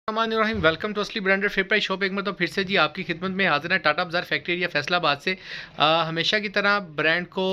Welcome to असली branded fair price shop. एक मतलब फिर से जी आपकी खिदमत में हाजिर है टाटा बाजार फैक्ट्री एरिया फैसलाबाद से। हमेशा की तरह ब्रांड को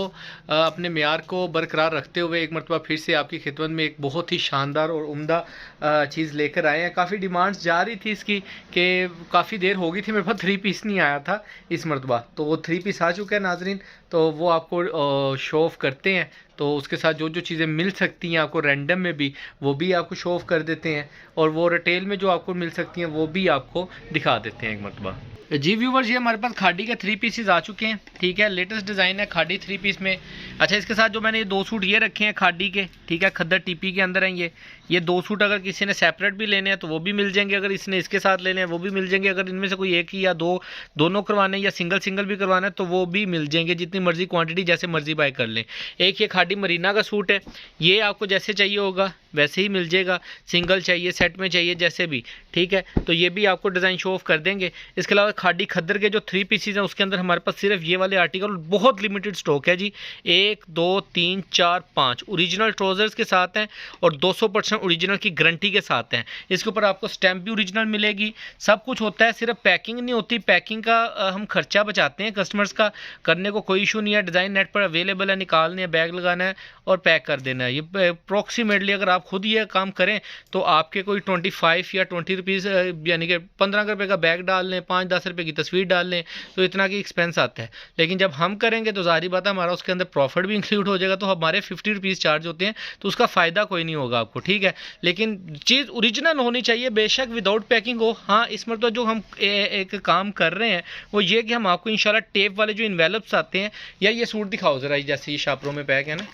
अपने मेयार को बरकरार रखते हुए एक मरतबा फिर से आपकी खिदमत में एक बहुत ही शानदार और उम्दा चीज़ लेकर आए हैं। काफ़ी डिमांड्स जा रही थी इसकी कि काफ़ी देर हो गई थी, मेरे पास 3 पीस नहीं आया था इस मरतबा, तो वो 3 पीस आ चुका है नाजरीन। तो वो आपको शो ऑफ़ करते हैं, तो उसके साथ जो जो चीज़ें मिल सकती हैं आपको रैंडम में भी, वो भी आपको शो ऑफ़ कर देते हैं, और वो रिटेल में जो आपको मिल सकती हैं वो भी आपको दिखा देते हैं एक मरतबा। जी व्यूवर्स, ये हमारे पास खाड़ी के 3 पीसेज आ चुके हैं। ठीक है, लेटेस्ट डिज़ाइन है खाड़ी 3 पीस में। अच्छा, इसके साथ जो मैंने ये 2 सूट ये रखे हैं खाड़ी के, ठीक है, खद्दर टीपी के अंदर हैं ये 2 सूट अगर किसी ने सेपरेट भी लेने हैं तो वो भी मिल जाएंगे, अगर इसने इसके साथ लेने हैं वो भी मिल जाएंगे, अगर इनमें से कोई एक ही या दोनों करवाने या सिंगल भी करवाना है तो वो भी मिल जाएंगे, जितनी मर्जी क्वांटिटी जैसे मर्जी बाय कर लें। एक ये खाड़ी मरीना का सूट है, ये आपको जैसे चाहिए होगा वैसे ही मिल जाएगा, सिंगल चाहिए सेट में चाहिए जैसे भी, ठीक है, तो ये भी आपको डिज़ाइन शो ऑफ कर देंगे। इसके अलावा खाड़ी खद्दर के जो 3 पीसीज हैं उसके अंदर हमारे पास सिर्फ ये वाले आर्टिकल बहुत लिमिटेड स्टॉक है जी। 1 2 3 4 5 ओरिजिनल ट्राउजर्स के साथ हैं और 200% ओरिजिनल की गारंटी के साथ हैं। इसके ऊपर आपको स्टैम्प भी ओरिजिनल मिलेगी, सब कुछ होता है, सिर्फ पैकिंग नहीं होती। पैकिंग का हम खर्चा बचाते हैं कस्टमर्स का, करने को कोई इशू नहीं है। डिज़ाइन नेट पर अवेलेबल है, निकालने है, बैग लगाना है और पैक कर देना है। ये अप्रॉक्सीमेटली अगर आप खुद ये काम करें तो आपके कोई 25 या 20 रुपीज़ यानी कि 15 रुपये का बैग डाल लें, 5-10 रुपये की तस्वीर डाल लें, तो इतना की एक्सपेंस आता है। लेकिन जब हम करेंगे तो ज़ाहिर बात है हमारा उसके अंदर प्रॉफिट भी इंक्लूड हो जाएगा, तो हमारे 50 रुपीज़ चार्ज होते हैं, तो उसका फ़ायदा कोई नहीं होगा आपको, ठीक है। लेकिन चीज़ ओरिजिनल होनी चाहिए, बेशक विदाउट पैकिंग हो। हाँ, इस मतलब जो हम एक काम कर रहे हैं वो ये कि हम आपको इंशाल्लाह टेप वाले जो इन्वेलप्स आते हैं, या ये सूट दिखाओ ज़रा, जैसे ये शापरों में पैक है ना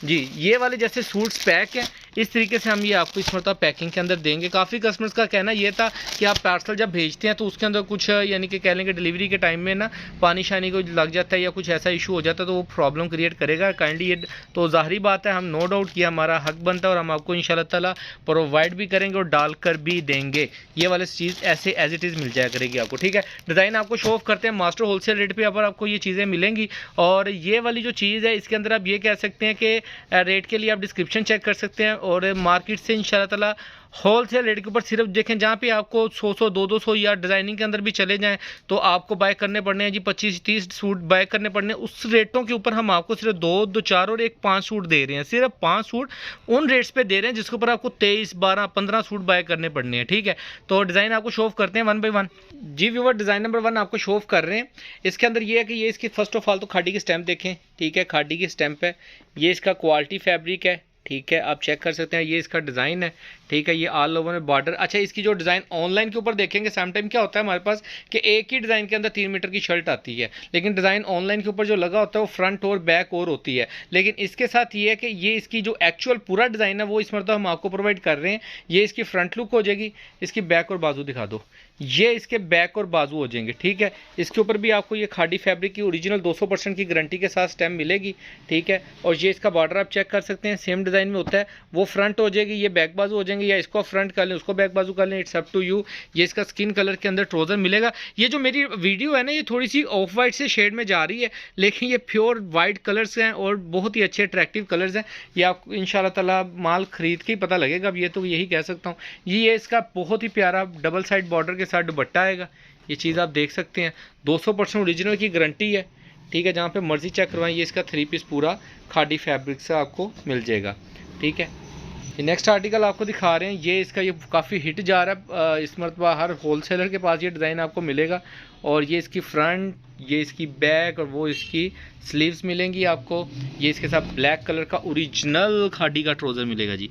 जी, ये वाले जैसे सूट्स पैक हैं, इस तरीके से हम ये आपको इस मतलब पैकिंग के अंदर देंगे। काफ़ी कस्टमर्स का कहना ये था कि आप पार्सल जब भेजते हैं तो उसके अंदर कुछ यानी कि कह लेंगे डिलीवरी के टाइम में ना पानी शानी को लग जाता है या कुछ ऐसा इशू हो जाता है तो वो प्रॉब्लम क्रिएट करेगा काइंडली ये, तो ज़ाहिरी बात है हम नो डाउट कि हमारा हक बनता है और हम आपको इंशाल्लाह ताला प्रोवाइड भी करेंगे और डाल कर भी देंगे। ये वाले चीज़ ऐसे एज इट इज़ मिल जाया करेगी आपको, ठीक है। डिज़ाइन आपको शो ऑफ करते हैं, मास्टर होलसेल रेट पर आपको ये चीज़ें मिलेंगी। और ये वाली जो चीज़ है इसके अंदर आप ये कह सकते हैं कि रेट के लिए आप डिस्क्रिप्शन चेक कर सकते हैं, और मार्केट से इंशाल्लाह ताला होलसेल रेट के ऊपर सिर्फ देखें, जहाँ पे आपको 100 200 या डिज़ाइनिंग के अंदर भी चले जाएं तो आपको बाय करने पड़ने हैं जी 25-30 सूट बाय करने पड़ने हैं। उस रेटों के ऊपर हम आपको सिर्फ 2 4 और 1 5 सूट दे रहे हैं, सिर्फ 5 सूट उन रेट्स पे दे रहे हैं जिसके ऊपर आपको 23 12 15 सूट बाय करने पड़ने हैं, ठीक है। तो डिज़ाइन आपको शो ऑफ करते हैं 1 बाय 1। जी व्यूअर, डिज़ाइन नंबर 1 आपको शो ऑफ कर रहे हैं। इसके अंदर ये है कि ये इसकी फर्स्ट ऑफ ऑल तो खाड़ी की स्टैंप देखें, ठीक है, खाड़ी की स्टैंप है, ये इसका क्वालिटी फैब्रिक है, ठीक है, आप चेक कर सकते हैं। ये इसका डिज़ाइन है, ठीक है, ये ऑल ओवर में बॉर्डर। अच्छा, इसकी जो डिज़ाइन ऑनलाइन के ऊपर देखेंगे सम टाइम क्या होता है हमारे पास कि एक ही डिज़ाइन के अंदर 3 मीटर की शर्ट आती है, लेकिन डिज़ाइन ऑनलाइन के ऊपर जो लगा होता है वो फ्रंट और बैक और होती है। लेकिन इसके साथ ये है कि ये इसकी जो एक्चुअल पूरा डिज़ाइन है वो इस मतलब हम आपको प्रोवाइड कर रहे हैं। ये इसकी फ्रंट लुक हो जाएगी, इसकी बैक और बाजू दिखा दो, ये इसके बैक और बाजू हो जाएंगे, ठीक है। इसके ऊपर भी आपको ये खाड़ी फैब्रिक की ओरिजिनल 200% की गारंटी के साथ स्टैम्प मिलेगी, ठीक है। और ये इसका बॉर्डर आप चेक कर सकते हैं, सेम डिज़ाइन में होता है, वो फ्रंट हो जाएगी, ये बैक बाजू हो जाएंगे, या इसको फ्रंट कर लें उसको बैक बाजू कर लें, इट्स अप टू यू। ये इसका स्किन कलर के अंदर ट्राउजर मिलेगा। ये जो मेरी वीडियो है ना ये थोड़ी सी ऑफ वाइट से शेड में जा रही है, लेकिन ये प्योर वाइट कलर्स हैं और बहुत ही अच्छे अट्रैक्टिव कलर्स हैं। ये आपको इंशाल्लाह ताला माल खरीद के ही पता लगेगा, अब ये तो यही कह सकता हूँ। ये इसका बहुत ही प्यारा डबल साइड बॉर्डर के साथ दुपट्टा आएगा, ये चीज़ आप देख सकते हैं, 200% ओरिजिनल की गारंटी है, ठीक है। जहाँ पे मर्जी चेक करवाएं, ये इसका 3 पीस पूरा खाड़ी फैब्रिक से आपको मिल जाएगा, ठीक है। नेक्स्ट आर्टिकल आपको दिखा रहे हैं, ये इसका ये काफ़ी हिट जा रहा है, इस मरतबा हर होलसेलर के पास ये डिज़ाइन आपको मिलेगा। और ये इसकी फ्रंट, ये इसकी बैक और वो इसकी स्लीव्स मिलेंगी आपको। ये इसके साथ ब्लैक कलर का ओरिजिनल खाड़ी का ट्राउज़र मिलेगा जी,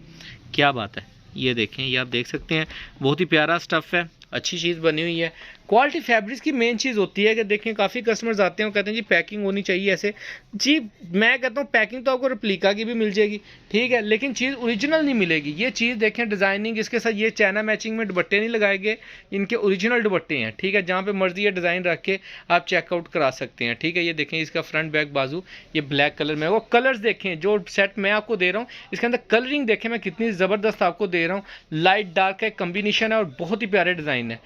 क्या बात है। ये देखें, ये आप देख सकते हैं, बहुत ही प्यारा स्टफ़ है, अच्छी चीज़ बनी हुई है। क्वालिटी फैब्रिक्स की मेन चीज़ होती है कि देखें काफ़ी कस्टमर्स आते हैं और कहते हैं जी पैकिंग होनी चाहिए ऐसे। जी मैं कहता हूँ पैकिंग तो आपको रेप्लिका की भी मिल जाएगी, ठीक है, लेकिन चीज़ ओरिजिनल नहीं मिलेगी। ये चीज़ देखें डिज़ाइनिंग, इसके साथ ये चाइना मैचिंग में दुपट्टे नहीं लगाए गए, इनके ओरिजिनल दुपट्टे हैं, ठीक है। जहाँ पे मर्जी ये डिज़ाइन रख के आप चेकआउट करा सकते हैं, ठीक है। ये देखें इसका फ्रंट बैक बाजू ये ब्लैक कलर में, वो कलर्स देखें जो सेट मैं आपको दे रहा हूँ, इसके अंदर कलरिंग देखें मैं कितनी ज़बरदस्त आपको दे रहा हूँ। लाइट डार्क का एक कम्बिनेशन है और बहुत ही प्यारे डिज़ाइन है।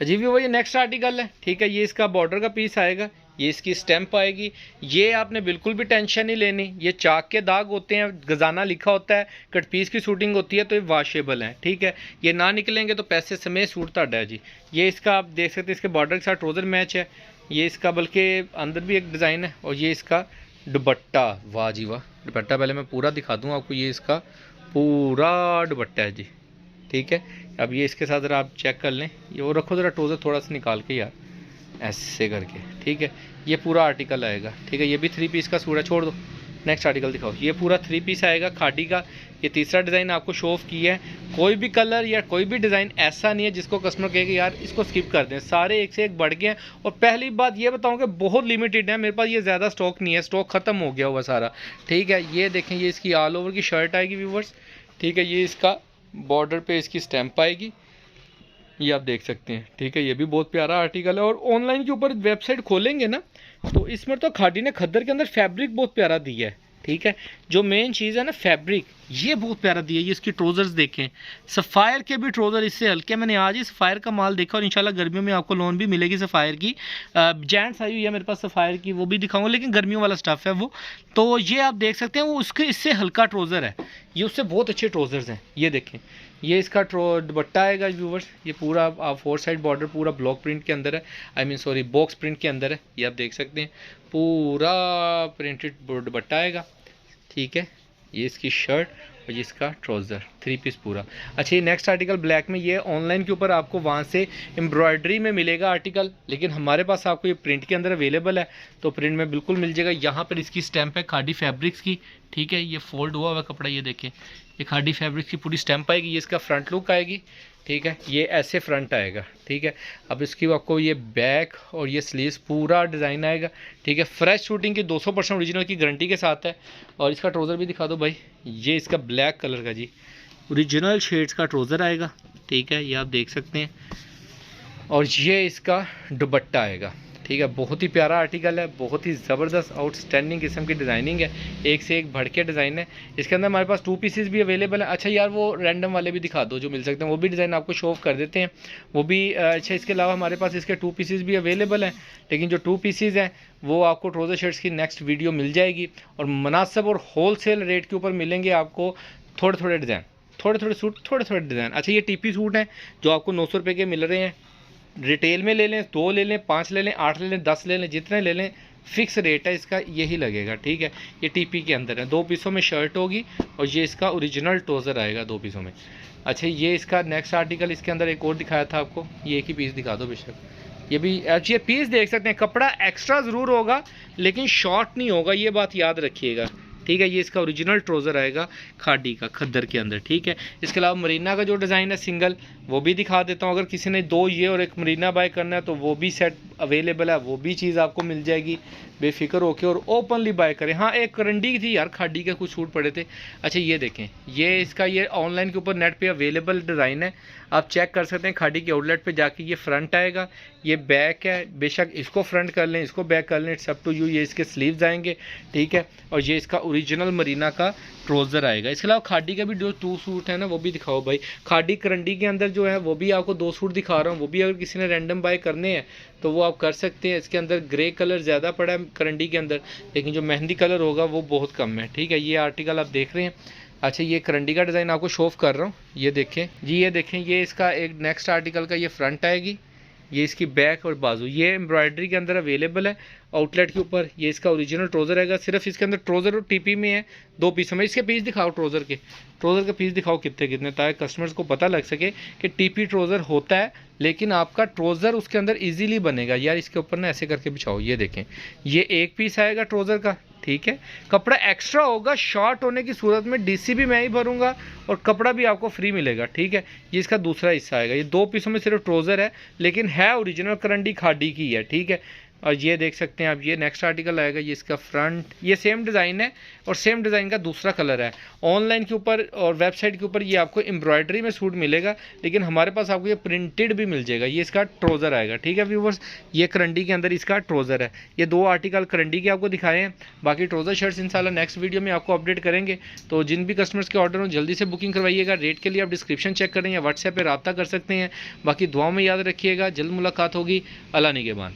जी भी वही नेक्स्ट आर्टिकल है, ठीक है। ये इसका बॉर्डर का पीस आएगा, ये इसकी स्टैम्प आएगी। ये आपने बिल्कुल भी टेंशन नहीं लेनी, ये चाक के दाग होते हैं, गजाना लिखा होता है, कट पीस की शूटिंग होती है, तो ये वाशेबल है, ठीक है। ये ना निकलेंगे तो पैसे समेत सूट ताड़ा है जी। ये इसका आप देख सकते हैं, इसके बॉर्डर के साथ ट्राउज़र मैच है। ये इसका बल्कि अंदर भी एक डिज़ाइन है। और ये इसका दुपट्टा, वाह जी वाह, दुपट्टा पहले मैं पूरा दिखा दूँ आपको। ये इसका पूरा दुपट्टा है जी, ठीक है। अब ये इसके साथ ज़रा आप चेक कर लें, ये वो रखो ज़रा ट्राउज़र थोड़ा सा निकाल के यार, ऐसे करके, ठीक है। ये पूरा आर्टिकल आएगा, ठीक है। ये भी 3 पीस का सूट है, छोड़ दो, नेक्स्ट आर्टिकल दिखाओ। ये पूरा 3 पीस आएगा खादी का। ये तीसरा डिज़ाइन आपको शो ऑफ किया है। कोई भी कलर या कोई भी डिज़ाइन ऐसा नहीं है जिसको कस्टमर कहे कि यार इसको स्किप कर दें, सारे एक से एक बढ़ गए हैं। और पहली बात ये बताऊं कि बहुत लिमिटेड है, मेरे पास ये ज़्यादा स्टॉक नहीं है, स्टॉक ख़त्म हो गया हुआ सारा, ठीक है। ये देखें, ये इसकी ऑल ओवर की शर्ट आएगी व्यूवर्स, ठीक है। ये इसका बॉर्डर पे इसकी स्टैम्प आएगी, ये आप देख सकते हैं, ठीक है। ये भी बहुत प्यारा आर्टिकल है। और ऑनलाइन के ऊपर वेबसाइट खोलेंगे ना, तो इसमें तो खादी ने खद्दर के अंदर फैब्रिक बहुत प्यारा दिया है, ठीक है। जो मेन चीज़ है ना फैब्रिक, ये बहुत प्यारा दिया है। ये इसकी ट्राउज़र्स देखें, सफ़ायर के भी ट्राउज़र इससे हल्के। मैंने आज ही सफ़ायर का माल देखा और इंशाल्लाह गर्मियों में आपको लोन भी मिलेगी सफ़ायर की। जेंट्स आई हुई है मेरे पास सफ़ायर की, वो भी दिखाऊंगा, लेकिन गर्मियों वाला स्टफ़ है वो। तो ये आप देख सकते हैं, वो उसके इससे हल्का ट्राउज़र है, ये उससे बहुत अच्छे ट्राउज़र्स हैं। ये देखें, ये इसका दुपट्टा आएगा व्यूवर्स। ये पूरा 4 साइड बॉर्डर पूरा ब्लॉक प्रिंट के अंदर है, I mean sorry box print के अंदर है। ये आप देख सकते हैं, पूरा प्रिंटेड दुपट्टा आएगा, ठीक है। ये इसकी शर्ट और ये इसका ट्राउज़र, 3 पीस पूरा। अच्छा, ये नेक्स्ट आर्टिकल ब्लैक में, ये ऑनलाइन के ऊपर आपको वहाँ से एम्ब्रॉयडरी में मिलेगा आर्टिकल, लेकिन हमारे पास आपको ये प्रिंट के अंदर अवेलेबल है, तो प्रिंट में बिल्कुल मिल जाएगा। यहाँ पर इसकी स्टैम्प है खादी फैब्रिक्स की, ठीक है। ये फोल्ड हुआ हुआ कपड़ा, ये देखें, ये खादी फैब्रिक्स की पूरी स्टैम्प आएगी। ये इसका फ्रंट लुक आएगी, ठीक है। ये ऐसे फ्रंट आएगा, ठीक है। अब इसकी आपको ये बैक और ये स्लीव्स पूरा डिज़ाइन आएगा, ठीक है। फ्रेश शूटिंग की 200% ओरिजिनल की गारंटी के साथ है। और इसका ट्राउज़र भी दिखा दो भाई, ये इसका ब्लैक कलर का जी ओरिजिनल शेड्स का ट्राउज़र आएगा, ठीक है। ये आप देख सकते हैं। और ये इसका दुपट्टा आएगा, ठीक है। बहुत ही प्यारा आर्टिकल है, बहुत ही ज़बरदस्त आउटस्टैंडिंग किस्म की डिज़ाइनिंग है, एक से एक बढ़ के डिज़ाइन है। इसके अंदर हमारे पास 2 पीसेस भी अवेलेबल है। अच्छा यार, वो रैंडम वाले भी दिखा दो जो मिल सकते हैं, वो भी डिज़ाइन आपको शो ऑफ कर देते हैं, वो भी अच्छा। इसके अलावा हमारे पास इसके 2 पीसेस भी अवेलेबल हैं, लेकिन जो 2 पीसेस हैं वो आपको ट्राउज़र शर्ट्स की नेक्स्ट वीडियो मिल जाएगी। और मुनासिब और होलसेल रेट के ऊपर मिलेंगे आपको थोड़े थोड़े डिज़ाइन, थोड़े थोड़े सूट, थोड़े थोड़े डिज़ाइन। अच्छा, ये टीपी सूट हैं जो आपको 900 रुपये के मिल रहे हैं। रिटेल में ले लें, 2 ले लें, 5 ले लें, 8 ले लें, 10 ले लें, जितने ले लें फिक्स रेट है इसका, यही लगेगा, ठीक है। ये टीपी के अंदर है, 2 पीसों में शर्ट होगी और ये इसका ओरिजिनल ट्राउज़र आएगा 2 पीसों में। अच्छा, ये इसका नेक्स्ट आर्टिकल, इसके अंदर एक और दिखाया था आपको, ये एक ही पीस दिखा दो बेशक। ये भी ये पीस देख सकते हैं, कपड़ा एक्स्ट्रा ज़रूर होगा लेकिन शॉर्ट नहीं होगा, ये बात याद रखिएगा, ठीक है। ये इसका ओरिजिनल ट्राउज़र आएगा खादी का खद्दर के अंदर, ठीक है। इसके अलावा मरीना का जो डिज़ाइन है सिंगल, वो भी दिखा देता हूँ। अगर किसी ने 2 ये और एक मरीना बाय करना है तो वो भी सेट अवेलेबल है, वो भी चीज़ आपको मिल जाएगी, बेफिक्र होके और ओपनली बाय करें। हाँ, एक करंडी थी यार, खादी के कुछ सूट पड़े थे। अच्छा, ये देखें, ये इसका ये ऑनलाइन के ऊपर नेट पे अवेलेबल डिज़ाइन है, आप चेक कर सकते हैं। खादी के आउटलेट पे जाके ये फ्रंट आएगा, ये बैक है, बेशक इसको फ्रंट कर लें, इसको बैक कर लें, इट्स अप टू यू। ये इसके स्लीव्स आएंगे, ठीक है। और ये इसका ओरिजिनल मरीना का ट्राउज़र आएगा। इसके अलावा खादी का भी जो 2 सूट है ना, वो भी दिखाओ भाई। खादी करंडी के अंदर जो है वो भी आपको 2 सूट दिखा रहा हूँ, वो भी अगर किसी ने रैंडम बाय करने हैं तो वो आप कर सकते हैं। इसके अंदर ग्रे कलर ज़्यादा पड़ा है करंडी के अंदर, लेकिन जो मेहंदी कलर होगा वो बहुत कम है, ठीक है। ये आर्टिकल आप देख रहे हैं। अच्छा, ये करंडी का डिज़ाइन आपको शो ऑफ कर रहा हूँ, ये देखें जी, ये देखें, ये इसका एक नेक्स्ट आर्टिकल का ये फ्रंट आएगी, ये इसकी बैक और बाजू, ये एम्ब्रॉयडरी के अंदर अवेलेबल है आउटलेट के ऊपर। ये इसका ओरिजिनल ट्राउज़र आएगा, सिर्फ इसके अंदर ट्राउज़र और टीपी में है 2 पीसों में। इसके पीस दिखाओ, ट्राउज़र के पीस दिखाओ कितने कितने, ताकि कस्टमर्स को पता लग सके कि टीपी ट्राउज़र होता है, लेकिन आपका ट्राउज़र उसके अंदर ईजीली बनेगा। यार इसके ऊपर ना ऐसे करके बिछाओ, ये देखें, ये 1 पीस आएगा ट्राउज़र का, ठीक है। कपड़ा एक्स्ट्रा होगा, शॉर्ट होने की सूरत में डीसी भी मैं ही भरूंगा और कपड़ा भी आपको फ्री मिलेगा, ठीक है। ये इसका दूसरा हिस्सा आएगा, ये 2 पीसों में सिर्फ ट्राउज़र है, लेकिन है ओरिजिनल करंडी खादी की है, ठीक है। और ये देख सकते हैं आप, ये नेक्स्ट आर्टिकल आएगा, ये इसका फ्रंट, ये सेम डिज़ाइन है और सेम डिज़ाइन का दूसरा कलर है। ऑनलाइन के ऊपर और वेबसाइट के ऊपर ये आपको एम्ब्रॉयडरी में सूट मिलेगा, लेकिन हमारे पास आपको ये प्रिंटेड भी मिल जाएगा। ये इसका ट्राउज़र आएगा, ठीक है व्यूवर्स। ये करंडी के अंदर इसका ट्राउज़र है। ये 2 आर्टिकल करंडी के आपको दिखाए हैं, बाकी ट्राउज़र शर्ट्स इंशाल्लाह नेक्स्ट वीडियो में आपको अपडेट करेंगे। तो जिन भी कस्टमर्स के ऑर्डर हो जल्दी से बुकिंग करवाइएगा। रेट के लिए आप डिस्क्रिप्शन चेक करें या व्हाट्सएप पर रब्ता कर सकते हैं। बाकी दुआओं में याद रखिएगा, जल्द मुलाकात होगी। अल्लाह निगहबान।